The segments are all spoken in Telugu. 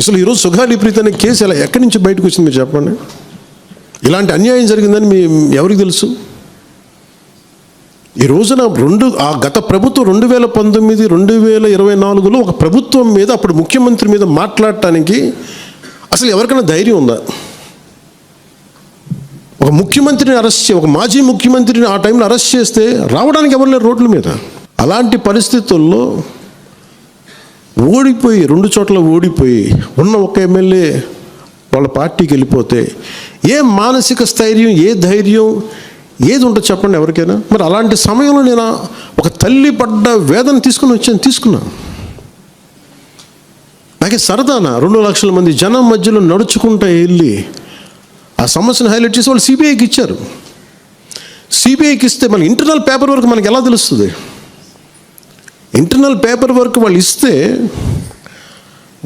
అసలు ఈరోజు సుగాలి ప్రీతి అనే కేసు ఎలా ఎక్కడి నుంచి బయటకు వచ్చింది మీరు చెప్పండి. ఇలాంటి అన్యాయం జరిగిందని ఎవరికి తెలుసు? ఈ రోజున గత ప్రభుత్వం 2019, 2024లో ఒక ప్రభుత్వం మీద, అప్పుడు ముఖ్యమంత్రి మీద మాట్లాడటానికి అసలు ఎవరికైనా ధైర్యం ఉందా? ఒక ముఖ్యమంత్రిని ఒక మాజీ ముఖ్యమంత్రిని ఆ టైంలో అరెస్ట్ చేస్తే రావడానికి ఎవరు లేరు రోడ్ల మీద. అలాంటి పరిస్థితుల్లో ఓడిపోయి 2 చోట్ల ఓడిపోయి ఉన్న ఒక ఎమ్మెల్యే వాళ్ళ పార్టీకి వెళ్ళిపోతే ఏ మానసిక స్థైర్యం, ఏ ధైర్యం, ఏది ఉంటుంది చెప్పండి ఎవరికైనా? మరి అలాంటి సమయంలో నేను ఒక తల్లి పడ్డ వేదన తీసుకున్నా. నాకే సరదానా 2 లక్షల మంది జనం మధ్యలో నడుచుకుంటూ వెళ్ళి ఆ సమస్యను హైలైట్ చేసి వాళ్ళు సిబిఐకి ఇచ్చారు. సిబిఐకి ఇస్తే మన ఇంటర్నల్ పేపర్ వర్క్ మనకి ఎలా తెలుస్తుంది? ఇంటర్నల్ పేపర్ వర్క్ వాళ్ళు ఇస్తే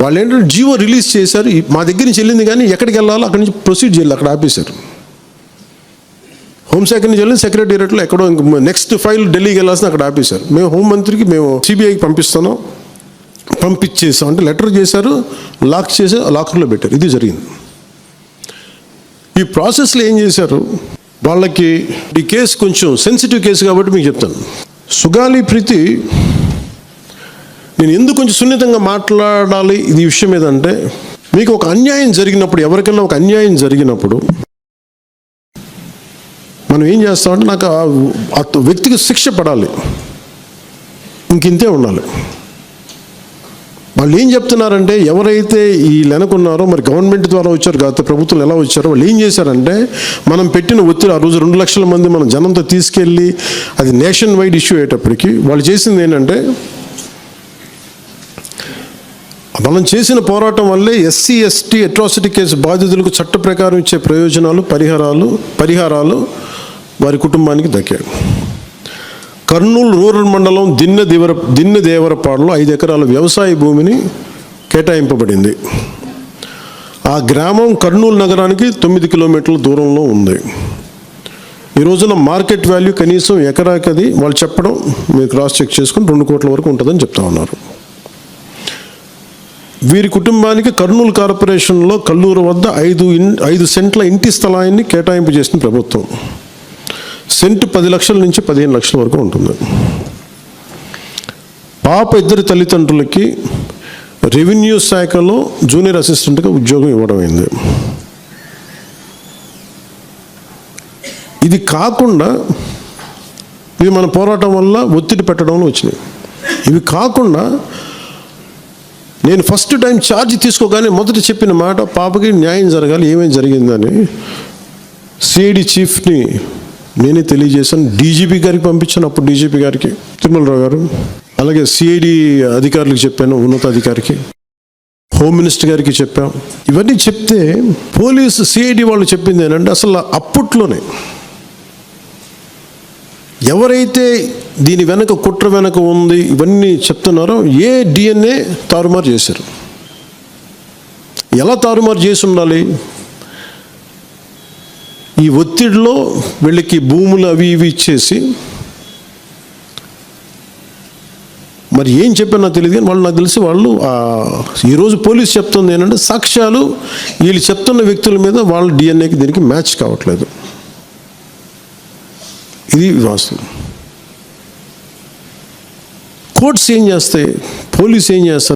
వాళ్ళు ఏంటంటే జీవో రిలీజ్ చేశారు. మా దగ్గర నుంచి వెళ్ళింది కానీ ఎక్కడికి వెళ్ళాలో అక్కడి నుంచి ప్రొసీడ్ చేయాలి, అక్కడ ఆపేశారు. హోంశాఖ నుంచి వెళ్ళి సెక్రటేరియట్లో ఎక్కడో నెక్స్ట్ ఫైల్ ఢిల్లీకి వెళ్ళాల్సిన అక్కడ ఆపేశారు. మేము హోంమంత్రికి సిబిఐకి పంపించేసాం అంటే లెటర్ చేశారు, లాక్ చేసి లాకర్లో పెట్టారు. ఇది జరిగింది. ఈ ప్రాసెస్లో ఏం చేశారు వాళ్ళకి, ఈ కేసు కొంచెం సెన్సిటివ్ కేసు కాబట్టి మీకు చెప్తాను. సుగాలి ప్రీతి, నేను ఎందుకు కొంచెం సున్నితంగా మాట్లాడాలి ఈ విషయం ఏదంటే, మీకు ఒక అన్యాయం జరిగినప్పుడు, ఎవరికైనా ఒక అన్యాయం జరిగినప్పుడు మనం ఏం చేస్తామంటే, నాకు ఆ వ్యక్తికి శిక్ష పడాలి, ఇంతే ఉండాలి. వాళ్ళు ఏం చెప్తున్నారంటే, ఎవరైతే ఈ వెనకున్నారో, మరి గవర్నమెంట్ ద్వారా వచ్చారు, గత ప్రభుత్వం ఎలా వచ్చారో, వాళ్ళు ఏం చేశారంటే, మనం పెట్టిన ఒత్తిడి ఆ రోజు 2 లక్షల మంది మనం జనంతో తీసుకెళ్ళి అది నేషన్ వైడ్ ఇష్యూ అయ్యేటప్పటికి వాళ్ళు చేసింది ఏంటంటే, మనం చేసిన పోరాటం వల్లే ఎస్సీ ఎస్టీ అట్రాసిటీ కేసు బాధితులకు చట్ట ప్రకారం ఇచ్చే ప్రయోజనాలు, పరిహారాలు వారి కుటుంబానికి దక్కాయి. కర్నూలు రూరల్ మండలం దిన్నెదేవరపాడులో 5 ఎకరాల వ్యవసాయ భూమిని కేటాయింపబడింది. ఆ గ్రామం కర్నూలు నగరానికి 9 కిలోమీటర్ల దూరంలో ఉంది. ఈ రోజున మార్కెట్ వాల్యూ కనీసం ఎకరాకి అది వాళ్ళు చెప్పడం, మీరు క్రాస్ చెక్ చేసుకుని 2 కోట్ల వరకు ఉంటుందని చెప్తా ఉన్నారు. వీరి కుటుంబానికి కర్నూలు కార్పొరేషన్లో కల్లూరు వద్ద 5 సెంట్ల ఇంటి స్థలాన్ని కేటాయింపు చేసిన ప్రభుత్వం. సెంటు 10 లక్షల నుంచి 15 లక్షల వరకు ఉంటుంది. పాప 2 తల్లిదండ్రులకి రెవెన్యూ శాఖలో జూనియర్ అసిస్టెంట్గా ఉద్యోగం ఇవ్వడం అయింది. ఇది కాకుండా ఇవి మన పోరాటం వల్ల ఒత్తిడి పెట్టడంలో వచ్చినాయి. ఇవి కాకుండా నేను ఫస్ట్ టైం ఛార్జ్ తీసుకోగానే మొదట చెప్పిన మాట, పాపకి న్యాయం జరగాలి, ఏమేమి జరిగిందని సిఐడి చీఫ్ని నేనే తెలియజేశాను. డీజీపీ గారికి పంపించాను, అప్పుడు డీజీపీ గారికి తిరుమలరావు గారు, అలాగే సిఐడి అధికారులకు చెప్పాను, ఉన్నతాధికారికి, హోమ్ మినిస్టర్ గారికి చెప్పాం. ఇవన్నీ చెప్తే పోలీసు సిఐడి వాళ్ళు చెప్పింది ఏంటంటే, అసలు అప్పట్లోనే ఎవరైతే దీని వెనక కుట్ర వెనక ఉంది ఇవన్నీ చెప్తున్నారో ఏ డిఎన్ఏ తారుమారు చేశారు. ఎలా తారుమారు చేసి ఉండాలి? ఈ ఒత్తిడిలో వీళ్ళకి భూములు అవి ఇవి ఇచ్చేసి, మరి ఏం చెప్పారో నాకు తెలియదు కానీ వాళ్ళు, నాకు తెలిసి వాళ్ళు ఈరోజు పోలీసు చెప్తుంది ఏంటంటే, సాక్ష్యాలు వీళ్ళు చెప్తున్న వ్యక్తుల మీద వాళ్ళ డిఎన్ఏకి దీనికి మ్యాచ్ కావట్లేదు. ఇది వాస్తవం. కోర్ట్స్ ఏం చేస్తాయి, పోలీసు ఏం చేస్తారు?